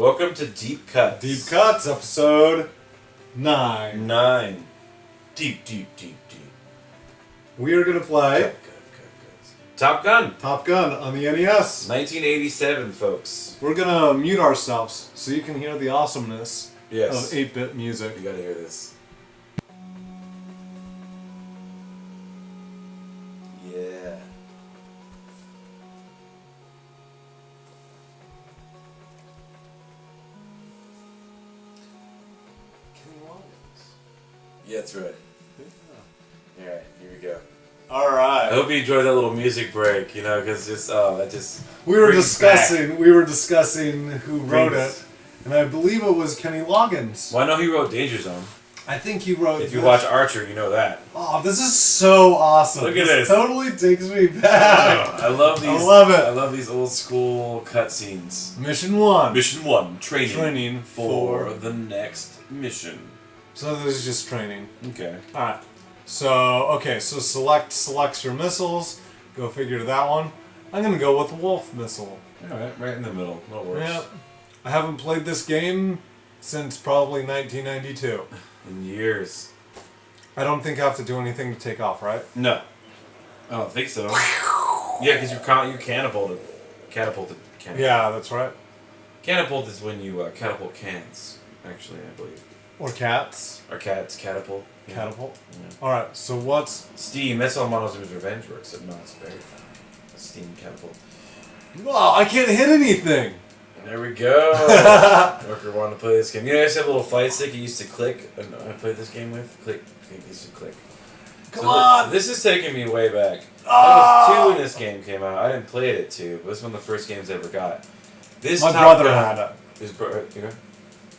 Welcome to Deep Cuts. Deep Cuts, episode 9. 9. Deep. We are going to play Good. Top Gun. Top Gun on the NES. 1987, folks. We're going to mute ourselves so you can hear the awesomeness Yes. of 8-bit music. You gotta hear this. Yeah. Yeah, that's right. Alright, here we go. I Alright. hope you enjoyed that little music break, because that just We were brings discussing who wrote Brings- it, and I believe it was Kenny Loggins. Well, I know he wrote Danger Zone. I think he wrote If you this. watch Archer, you know that. Oh, this is so awesome. Look at this. Totally takes me back. I love these. I love it. I love these old school cutscenes. Mission 1. Mission 1, training. Training for the next mission. So this is just training. Okay. Alright. So select your missiles. Go figure that one. I'm gonna go with the Wolf missile. Alright, right in the middle. No worries. Yeah. I haven't played this game since probably 1992. In years. I don't think I have to do anything to take off, right? No. I don't think so. Yeah, because you catapulted. Catapulted. Yeah, that's right. Catapult is when you catapult cans, actually, I believe. Or cats. Or cats, catapult. Yeah. Catapult. Yeah. Alright, so what's... Steam, that's how Monozoom's Revenge works, so no, it's very fun. Steam catapult. Oh, I can't hit anything! There we go. Worker wanted to play this game. I used to have a little fight stick you used to click. I played this game with. Click. It used to click. Come on! This is taking me way back. Oh! I was 2 when this game came out. I didn't play it at 2, but this is one of the first games I ever got. This My Top brother Gun- had it. His brother,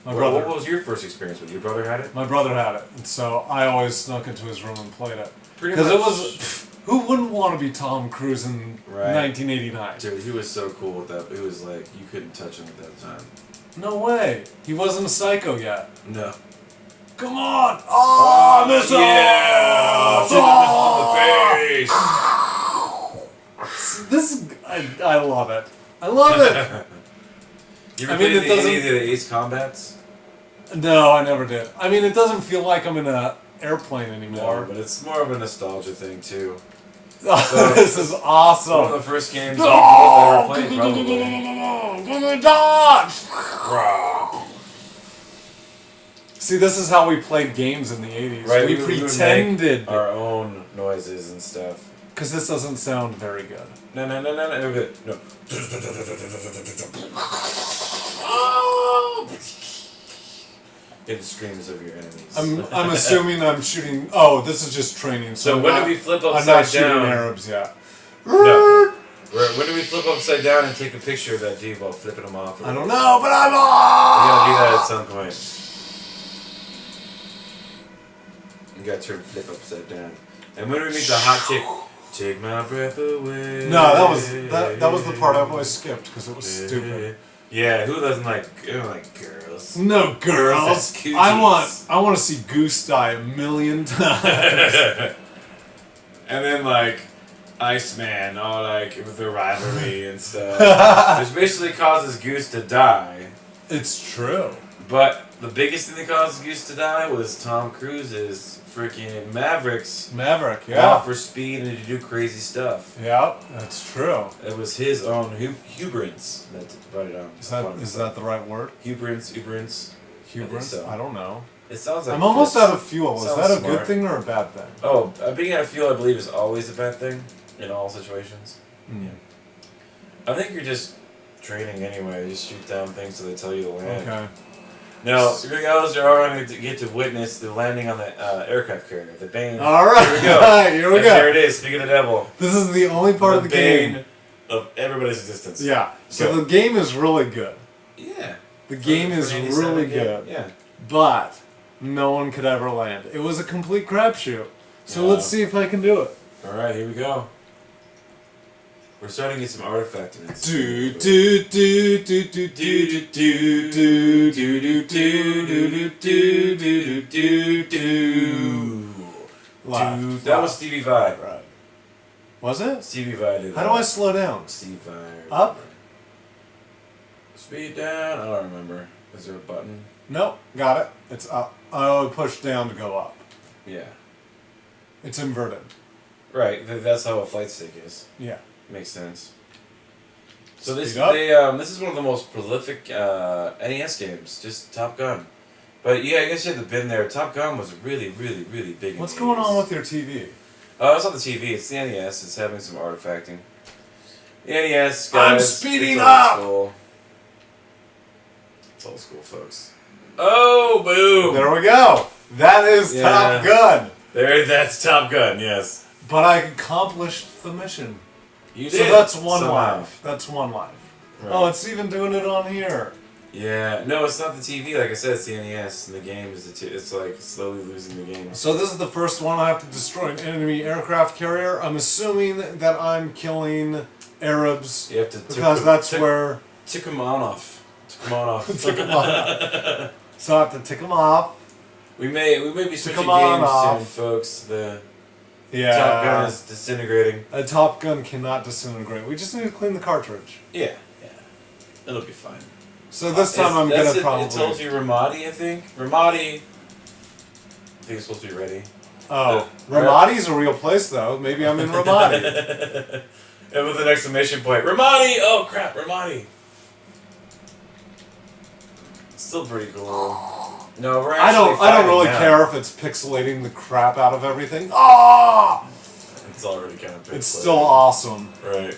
My What brother. was your first experience with it? Your brother had it? My brother had it, and so I always snuck into his room and played it. Pretty Because it much- was... Who wouldn't want to be Tom Cruise in Right. 1989? Dude, he was so cool with that. It was like, you couldn't touch him at that time. No way. He wasn't a psycho yet. No. Come on! Oh, missile! Yeah! Shoot the missile in the face! This I love it. I love it. You ever I mean, played it doesn't- any of the Ace Combats? No, I never did. I mean, it doesn't feel like I'm in an airplane No, anymore. but it's more of a nostalgia thing, too. This is One of awesome. the first games I ever played, probably. Give me dodge! Rah. See, this is how we played games in the 80s. Right, we would make pretended. our own noises and stuff. Because this doesn't sound very good. No. No. Get the screams of your enemies. I'm assuming I'm shooting. Oh, this is just training. So I'm when not- do we flip I'm upside not shooting down? Arabs yet. No. When do we flip upside down and take a picture of that dude while flipping him off? I don't know, but I'm We on. gotta do that at some point. You gotta turn flip upside down. And when do we meet the hot chick? Take my breath away. No, that was the part I always skipped because it was stupid. Yeah, who doesn't like girls? No girls. Cooties. I want to see Goose die 1,000,000 times. And then Iceman, all with their rivalry and stuff. Which basically causes Goose to die. It's true. But the biggest thing that caused Goose to die was Tom Cruise's freaking Mavericks. Maverick, Go yeah. out for speed and to do crazy stuff. Yeah, that's true. It was his own hubris that brought it on. Is that the right word? Hubris? Hubris? so. I don't know. It sounds like I'm almost fits. out of fuel. Is Sounds that a smart. good thing or a bad thing? Oh, being out of fuel, I believe, is always a bad thing in all situations. Mm. I think you're just training anyway. You just shoot down things so they tell you to land. Okay. Now, here we go. You're going to get to witness the landing on the aircraft carrier, the Bane. All right. Here we go. Here we And go. there it is. Speak of the devil. This is the only part of the Bane game. of everybody's existence. Yeah. So Go. the game is really good. Yeah. The game is For an 87 really game, good. Yeah. But no one could ever land. It was a complete crapshoot. So Yeah. let's see if I can do it. All right, here we go. We're starting to get some artifact in it. Do do do do do do do do do do do do do do do. Laugh. That was Stevie Vai. Right. Was it? Stevie Vai did that. How do I slow down? Stevie Vai. Up? Speed down. I don't remember. Is there a button? Nope, got it. It's up. I push down to go up. Yeah. It's inverted. Right. That's how a flight stick is. Yeah. Makes sense. So this Speed up. this is one of the most prolific NES games. Just Top Gun. But yeah, I guess you had to been there. Top Gun was really, really, really big. What's in going the 80s. on with your TV? Oh, it's on the TV. It's the NES. It's having some artifacting. The NES, guys. I'm speeding it's old up! School. It's old school, folks. Oh, boom! There we go. That is Yeah. Top Gun. That's Top Gun, yes. But I accomplished the mission. You So did. that's one somehow. life. That's one life. Right. Oh, it's even doing it on here. Yeah, no, it's not the TV. Like I said, it's the NES, and the game is it's like slowly losing the game. So this is the first one I have to destroy an enemy aircraft carrier. I'm assuming that I'm killing Arabs You have to because that's where tick them on off. Tick them on off. tick 'em off. So I have to tick them off. We may be switching 'em on games off. soon, folks. The Yeah. Top Gun is disintegrating. A Top Gun cannot disintegrate. We just need to clean the cartridge. Yeah, it'll be fine. So this time I'm That's gonna it, probably. It told you Ramadi, I think. Ramadi. I think it's supposed to be ready. Oh, Ramadi's a real place though. Maybe I'm in Ramadi. And with an exclamation point, Ramadi! Oh crap, Ramadi! Still pretty cool. No, we're I actually don't really fighting care if it's pixelating the crap out of everything. Ah! It's already kind of It's still awesome. Right.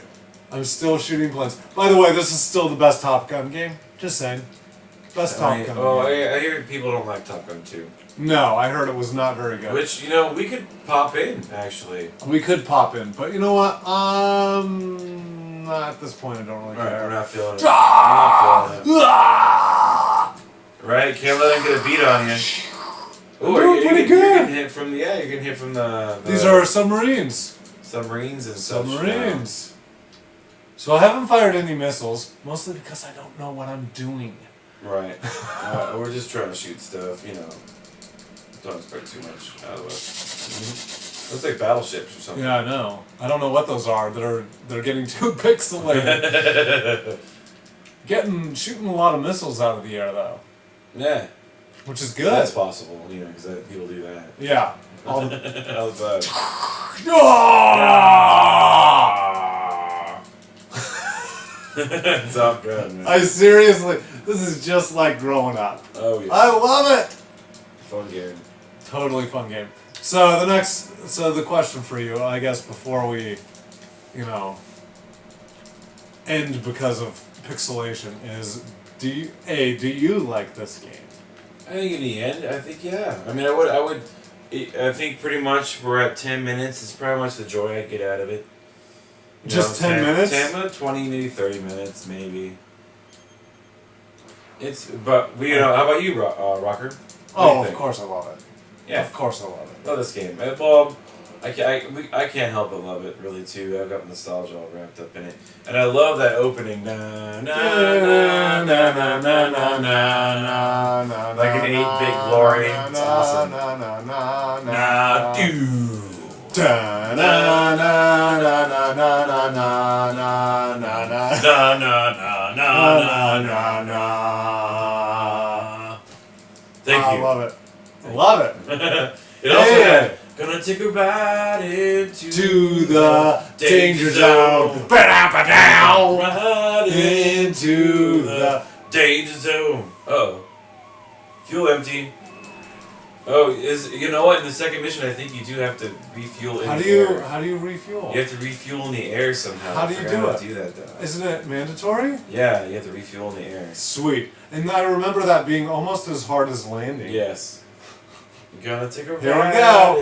I'm still shooting planes. By the way, this is still the best Top Gun game. Just saying. Best Top Gun game. I hear people don't like Top Gun 2. No, I heard it was not very good. Which, we could pop in, actually. We could pop in, but you know what? At this point, I don't really Alright, care. we're not feeling it. Ah! We're not feeling it. Ah! Right? Can't let him get a beat on you. Ooh, doing pretty you're good. getting hit from you're getting hit from the These are submarines. submarines and such. Submarines. So I haven't fired any missiles, mostly because I don't know what I'm doing. Right. We're just trying to shoot stuff, Don't expect too much out of us. Looks like battleships or something. Yeah, I know. I don't know what those are. They're getting too pixelated. Shooting a lot of missiles out of the air though, Yeah. which is good. That's possible, because people do that. Yeah. All the... All the time. Top Gun, man. I seriously, this is just like growing up. Oh yeah. I love it. Fun game. Totally fun game. So the question for you, I guess, before we, end because of pixelation is, do you like this game? I think in the end, I think yeah. I mean, I think pretty much we're at 10 minutes. It's pretty much the joy I get out of it. Just 10 minutes? 20, maybe 30 minutes, maybe. But how about you, Rocker? What do Oh, you of think? course I love it. Yeah. Of course I love it. Love this game. Well, I can't help but love it, really, too. I've got nostalgia all wrapped up in it. And I love that opening. Na, na, na, na, na, na, na, na. Like an 8-bit glory. It's awesome. Na, do. Da na na na na na na na na na Na, na, na, na, na, na, na. Thank I you. love it. Love it. It also Yeah. had, gonna take a ride into To the danger zone. Ba-da-ba-dow. Ride Into the danger zone. Oh. Fuel empty. Oh, you know what? In the second mission, I think you do have to refuel in How the do you air. refuel? You have to refuel in the air somehow. How I do you forgot do how it? to do that, though. Isn't it mandatory? Yeah, you have to refuel in the air. Sweet. And I remember that being almost as hard as landing. Yes. You're gonna take a Here we ride go.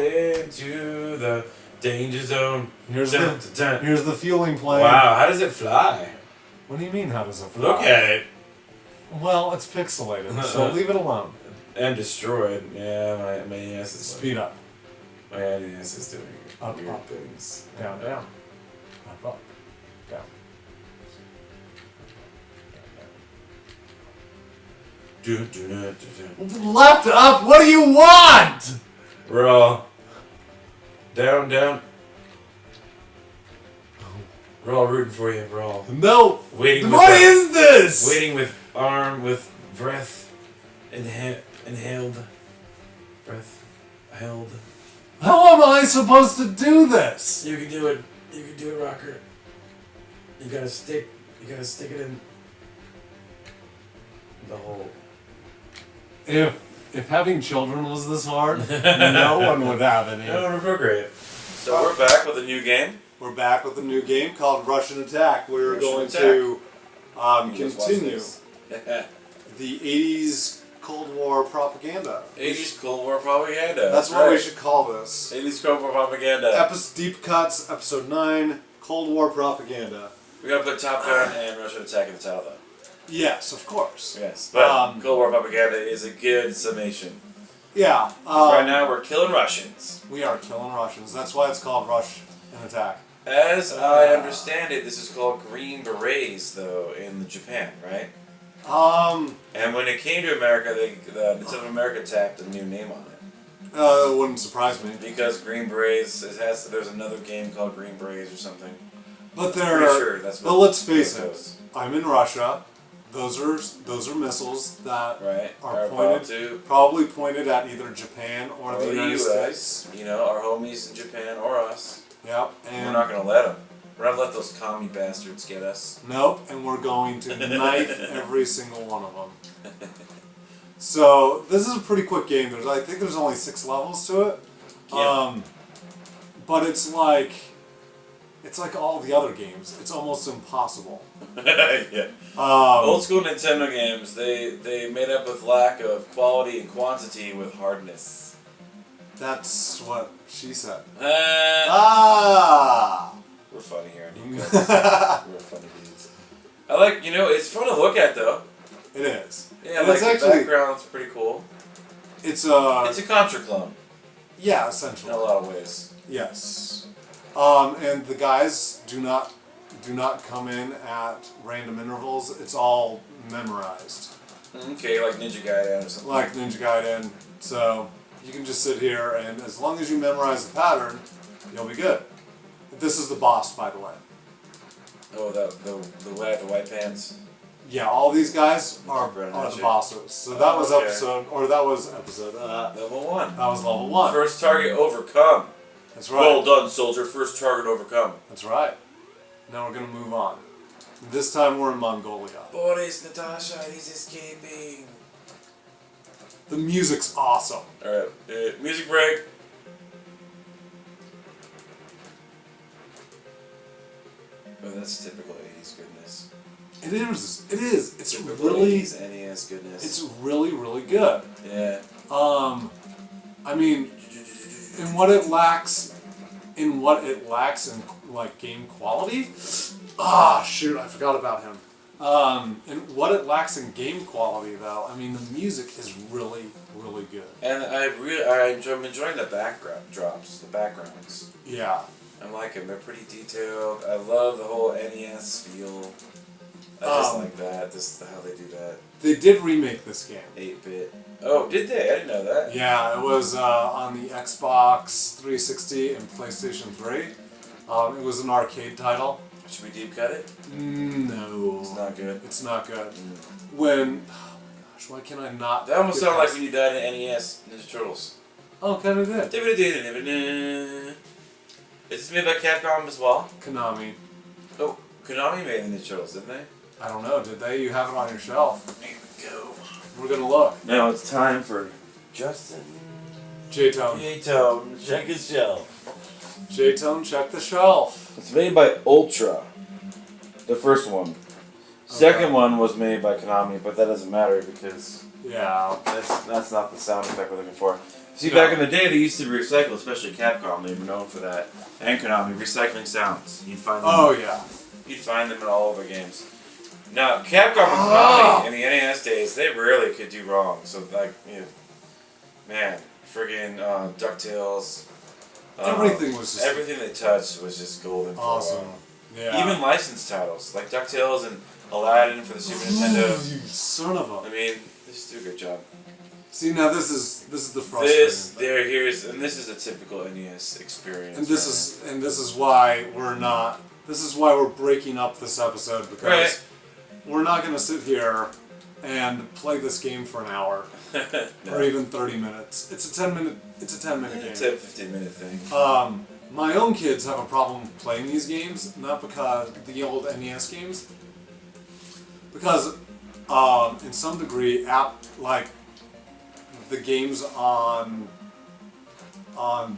into the danger zone. Here's Dun, the dun, dun. here's the fueling plane. Wow, how does it fly? What do you mean? How does it fly? Look at it. Well, it's pixelated, so leave it alone. And destroyed. Yeah, my ass is Speed up, my ass is doing Up, weird up. things. down, down, up, down. Do, do, do, do, do. Left, up. What do you want? We're all down, down. We're all rooting for you. We're all No. waiting. What with is this? Waiting with breath, inhaled, breath, held. How am I supposed to do this? You can do it. You can do it, Rocker. You gotta stick it in the hole. If having children was this hard, no one would have any. No, we're great. So we're back with a new game. We're back with a new game called Russian Attack. We're Russian going Attack. to Let's watch continue this. the 80s Cold War propaganda. 80s Cold War propaganda. That's what we should call this. 80s Cold War propaganda. Deep Cuts, Episode 9, Cold War propaganda. We gotta put Top Gun and Russian Attack in the title, though. Yes, of course. Yes, but Cold War propaganda is a good summation. Yeah. Right now, we're killing Russians. We are killing Russians. That's why it's called Russian Attack. As I understand it, this is called Green Berets, though, in Japan, right? And when it came to America, the Native America tacked a new name on it. It wouldn't surprise me. Because Green Berets, there's another game called Green Berets or something. But Pretty sure that's what. But let's face it it. goes. I'm in Russia. Those are missiles that Right. are about pointed, to probably pointed at either Japan or the United US, States. you know, our homies in Japan or us. Yep. We're And not gonna let them. We're not gonna let those commie bastards get us. nope. And we're going to knife every single one of them. So this is a pretty quick game. I think there's only 6 levels to it. Yeah. But it's like all the other games. It's almost impossible. Yeah. Old school Nintendo games, they made up with lack of quality and quantity with hardness. That's what she said. We're funny here, you guys. We're funny dudes. I like, it's fun to look at though. It is. Yeah, And like it's the actually background's pretty cool. it's It's a Contra clone yeah, in essentially. a lot of ways. Yes. And the guys do not come in at random intervals. It's all memorized. Okay, like Ninja Gaiden or something. Like Ninja Gaiden. So you can just sit here and as long as you memorize the pattern, you'll be good. This is the boss, by the way. Oh, the guy with the white pants. Yeah, all these guys are Right, the shit. bosses. So that was Okay. that was episode. Level 1. That was level 1. First target overcome. That's right. Well done, soldier. First target overcome. That's right. Now we're gonna move on. This time we're in Mongolia. Boris, Natasha, he's escaping. The music's awesome. Alright, music break. Oh, that's typical 80s goodness. It is. It is. It's Typical really. 80s NES goodness. It's really, really good. Yeah. I mean, in what it lacks in like game quality. Ah, shoot! I forgot about him. And what it lacks in game quality, though, I mean, the music is really, really good. And I'm enjoying the background drops, the backgrounds. Yeah. I like them. They're pretty detailed. I love the whole NES feel. I just like that. Just how they do that. They did remake this game. 8-bit. Oh, did they? I didn't know that. Yeah, it was on the Xbox 360 and PlayStation 3. It was an arcade title. Should we deep cut it? No. It's not good. It's not good. When... Oh my gosh, why can I not... That almost get sounded like past- when you died in NES, Ninja Turtles. Oh, kind of did. Is this made by Capcom as well? Konami. Oh, Konami made the Ninja Turtles, didn't they? I don't know, did they? You have it on your shelf. Here we go. We're gonna look. Now it's time for Justin. J-Tone. J-Tone, check his shelf. J-Tone, check the shelf. It's made by Ultra. The first one. Second one was made by Konami, but that doesn't matter because Yeah. that's not the sound effect we're looking for. See, No. back in the day, they used to recycle, especially Capcom. They were known for that, and Konami recycling sounds. You'd find them. Oh, yeah. You'd find them in all over games. Now, Capcom and Konami in the NES days, they really could do wrong. So, like, man, friggin' DuckTales. Everything was just Everything they touched was just golden. For a awesome. while. Yeah. Even licensed titles like DuckTales and Aladdin for the Super Nintendo. You son of I a... mean, they just do a good job. See, now this is the frustrating thing. This is a typical NES experience. And this is why we're not. This is why we're breaking up this episode, because Right. we're not going to sit here and play this game for an hour or even 30 minutes. It's a 10 minute game. It's a 15-minute thing. My own kids have a problem playing these games, not because the old NES games, because in some degree, like the games on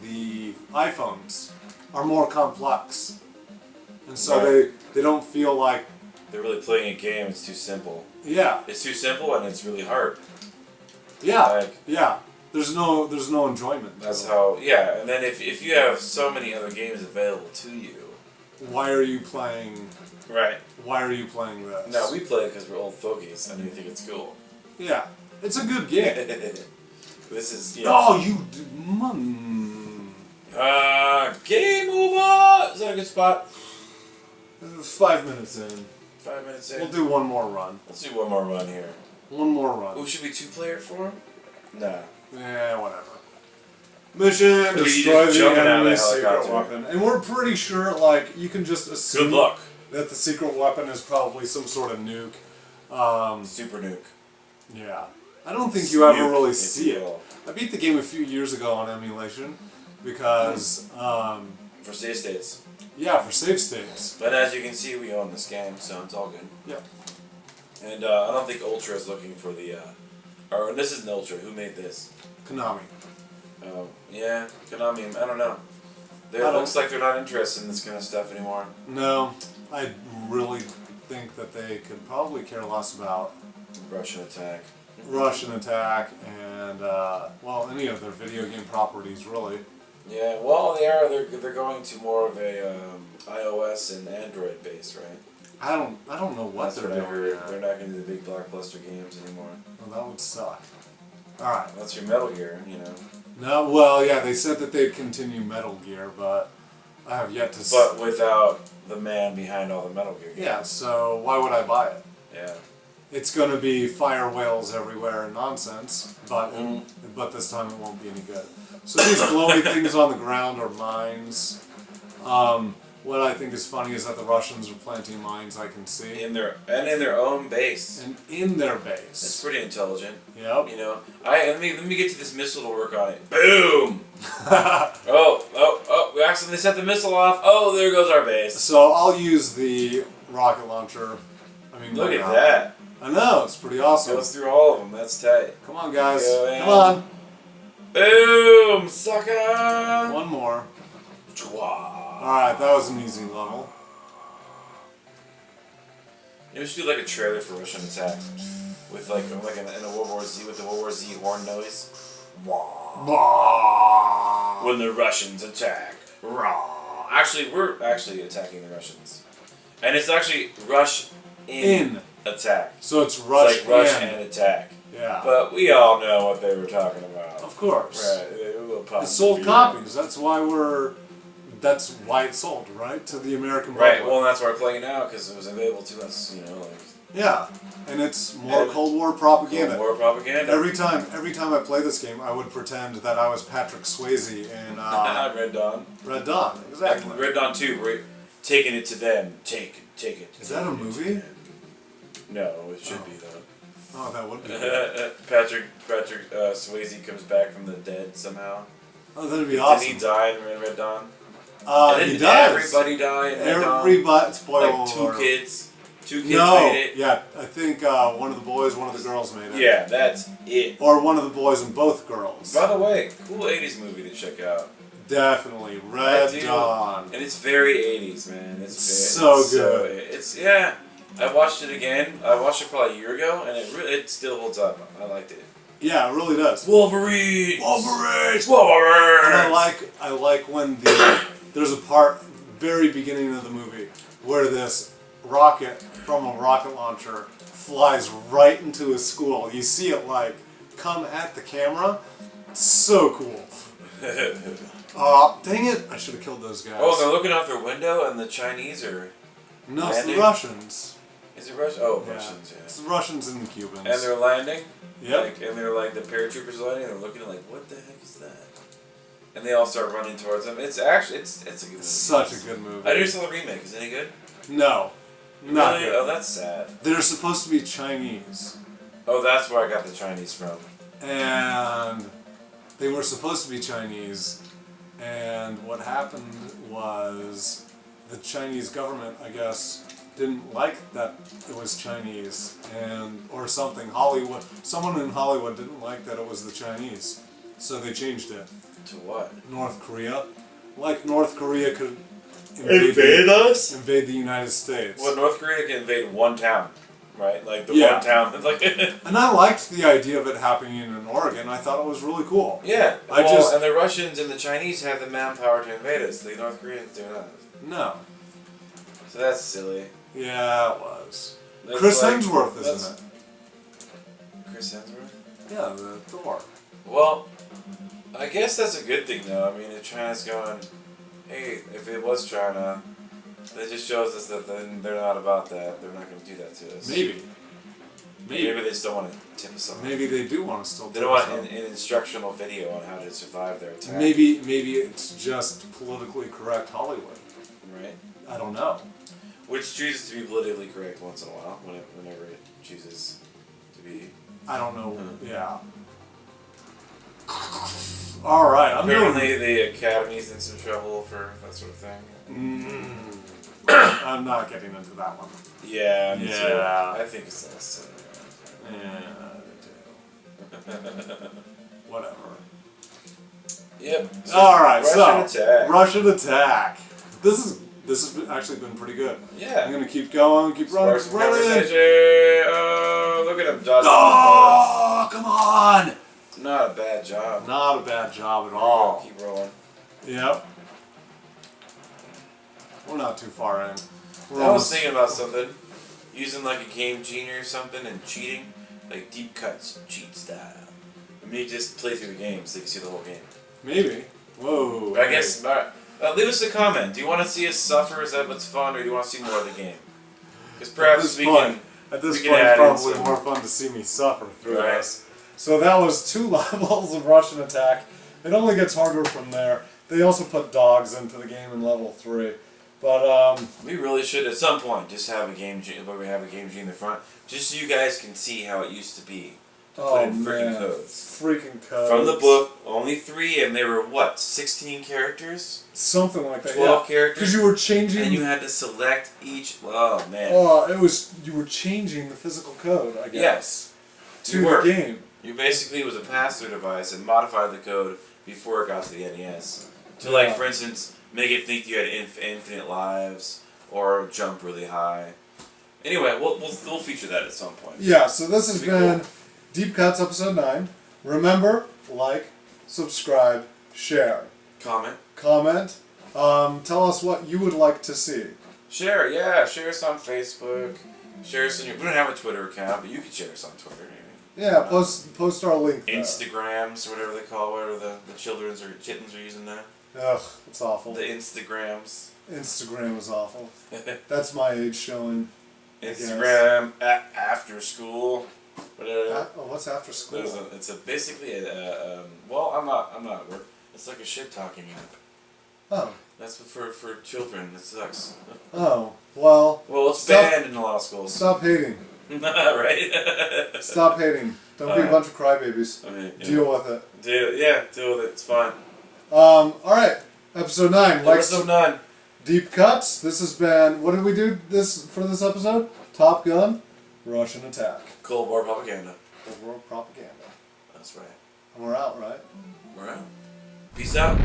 the iPhones are more complex, and so they don't feel like They're really playing a game. It's too simple. yeah It's too simple and it's really hard. yeah Like, yeah. There's no enjoyment. to that's it. how. Yeah, and then if you have so many other games available to you, Why are you playing? right? Why are you playing this? No, we play it because we're old fogies and we think it's cool. Yeah, it's a good game. This is Oh, you. game over. Is that a good spot? 5 minutes in. 5 minutes in. We'll do one more run. Let's do one more run here. One more run. Oh, should we 2-player for him? Nah. Yeah, whatever. Mission, you destroy just the jumping out of the enemy's secret helicopter. weapon. And we're pretty sure, like, you can just assume Good luck. that the secret weapon is probably some sort of nuke. Super nuke. Yeah. I don't think you ever Nuke, really if see you it. will. I beat the game a few years ago on emulation because, For save states. yeah, for save states. But as you can see, we own this game, so it's all good. Yeah. And I don't think Ultra is looking for the. Or this isn't Ultra. Who made this? Konami. Yeah, Konami. I don't know. It I don't- looks like they're not interested in this kind of stuff anymore. No, I really think that they could probably care less about Russian attack. Russian attack and, well, any of their video game properties, really. Yeah, well, they are. They're going to more of a iOS and Android base, right? I don't know what That's they're what I doing. heard. There. They're not going to do the big blockbuster games anymore. Well, that would suck. Alright. That's your Metal Gear, you know. No, well, yeah, they said that they'd continue Metal Gear, but I have yet to But without the man behind all the Metal Gear games. yeah, so why would I buy it? Yeah. It's going to be fire whales everywhere and nonsense, but Mhm. but this time it won't be any good. So these glowy things on the ground are mines. What I think is funny is that the Russians are planting mines, I can see. In their own base. And in their That's base. pretty intelligent. Yep. You know. Let me get to this missile to work on it. Boom! Oh, we accidentally set the missile off. Oh, there goes our base. So I'll use the rocket launcher. I mean, Look why at not? that. I know, it's pretty awesome. Goes through all of them. That's tight. Come on, guys. Go in. Come on. Boom! Sucker! One more. Chwa. Alright, that was an easy level. We should do like a trailer for Russian attack. With like in a World War Z with the World War Z horn noise. Bah. When the Russians attack. Raw. Actually, we're actually attacking the Russians. And it's actually rush in attack. So it's It's rush like rush in. and attack. Yeah. But we all know what they were talking about. Of course. Right. It It sold copies. That's why it sold, right? To the American public. Right. Well, that's why we're playing now because it was available to us. You know, like Yeah. And it's more And- Cold War propaganda. more propaganda. Every time I play this game, I would pretend that I was Patrick Swayze in Red Dawn. Red Dawn. Exactly. And Red Dawn 2, we're taking it to them. Take it. Is that a movie? No, it should be though. Oh, that would be good. Patrick Swayze comes back from the dead somehow. Oh, that'd be Did awesome. he die in Red Dawn? And He then does. everybody died in Red Dawn? Everybody. Spoiler Like two alert. kids made No. it. Yeah, I think one of the boys, one of the girls made it. Yeah, that's it. Or one of the boys and both girls. By the way, cool 80s movie to check out. Definitely. Red That deal. Dawn. And it's very 80s, man. It's So good. Yeah. I watched it again. I watched it probably a year ago, and it still holds up. I liked it. Yeah, it really does. Wolverine. Wolverine! Wolverine. And I like when there's a part very beginning of the movie where this rocket from a rocket launcher flies right into a school. You see it like come at the camera. So cool. Dang it! I should have killed those guys. Oh, they're looking out their window, and the Chinese are. no, it's the landing? Russians. Is it Russian? Oh, Yeah. Russians, yeah. It's the Russians and the Cubans. And they're landing. Yep. Like, and they're like the paratroopers landing. And they're looking like, what the heck is that? and they all start running towards him. It's actually it's a good movie. It's such a good movie. I just saw the remake. Is it any good? No. Not Really? good. Oh, that's sad. They're supposed to be Chinese. Oh, that's where I got the Chinese from. And they were supposed to be Chinese. And what happened was the Chinese government, I guess, didn't like that it was Chinese, or something. Someone in Hollywood didn't like that it was the Chinese, so they changed it. To what? North Korea, like North Korea could Invade us? invade the United States. Well, North Korea can invade one town, right? Like the Yeah. one town. Like And I liked the idea of it happening in Oregon. I thought it was really cool. yeah. I And the Russians and the Chinese have the manpower to invade us. The North Koreans do not. No. So that's silly. Yeah, it was. That's Chris like- Hemsworth, that's- isn't it? Chris Hemsworth? Yeah, the Thor. Well, I guess that's a good thing, though. I mean, if China's going, hey, if it was China, that just shows us that they're not about that. They're not going to do that to us. Maybe. Maybe they just don't want to tip us off. Maybe they do want to still. They don't want an instructional video on how to survive their attack. Maybe it's just politically correct Hollywood. Right? I don't know. Which chooses to be politically correct once in a while, whenever it chooses to be. I don't know. Yeah. All right. I'm Apparently, the Academy's in some trouble for that sort of thing. I'm not getting into that one. Yeah, me too. Yeah. I think it's nice. Yeah. Whatever. Yep. All right. Russian So attack. Russian attack. This has actually been pretty good. Yeah. I'm gonna keep going, keep running, Sparks keep running. conversation. Oh, look at him dodging. Oh, come on! Not a bad job. Not a bad job at all. Keep rolling. Yep. We're not too far in. We're I was almost- thinking about something. Using like a Game Genie or something and cheating. Like deep cuts, cheat style. And me just play through the game so you can see the whole game. Maybe. Whoa. I guess, leave us a comment. Do you want to see us suffer? Is that what's fun? Or do you want to see more of the game? Because perhaps we can... At this we point, can it's add in probably some- more fun to see me suffer through Right. this. So that was 2 levels of Russian attack. It only gets harder from there. They also put dogs into the game in level 3. But, We really should at some point just have a Game Genie, where we have a Game Genie in the front, just so you guys can see how it used to be. oh in freaking man. codes. Freaking codes. From the book, only 3, and they were what, 16 characters? Something like that, 12 yeah. characters? Because you were changing... And you had to select each. Oh man. you were changing the physical code, I guess. Yes. To You were. the game. You basically it was a pass-through device and modified the code before it got to the NES. To Yeah. like, for instance, make it think you had infinite lives or jump really high. Anyway, we'll feature that at some point. Yeah, so this has Be been cool. Deep Cuts episode 9. Remember, like, subscribe, share, Comment. comment. Tell us what you would like to see. Share, yeah. Share us on Facebook. Share us on your... We don't have a Twitter account, but you can share us on Twitter. Yeah, post our link there. Instagrams, or whatever they call whatever the children's or chittens are using now. Ugh, it's awful. The Instagrams. Instagram is awful. That's my age showing. Instagram after school. Whatever. What's after school? It's basically well, I'm not work. It's like a shit talking app. Oh. That's for children. It sucks. Oh. Well. Well, it's Stop- banned in a lot of schools. Stop hating. Right? Stop hating. Don't be a bunch of crybabies. I mean, yeah. Deal with it. Deal with it. It's fine. Alright. Episode 9. Like, Episode 9. Deep Cuts. This has been, what did we do for this episode? Top Gun, Russian Attack. Cold War propaganda. World propaganda. That's right. And we're out, right? We're out. Peace out.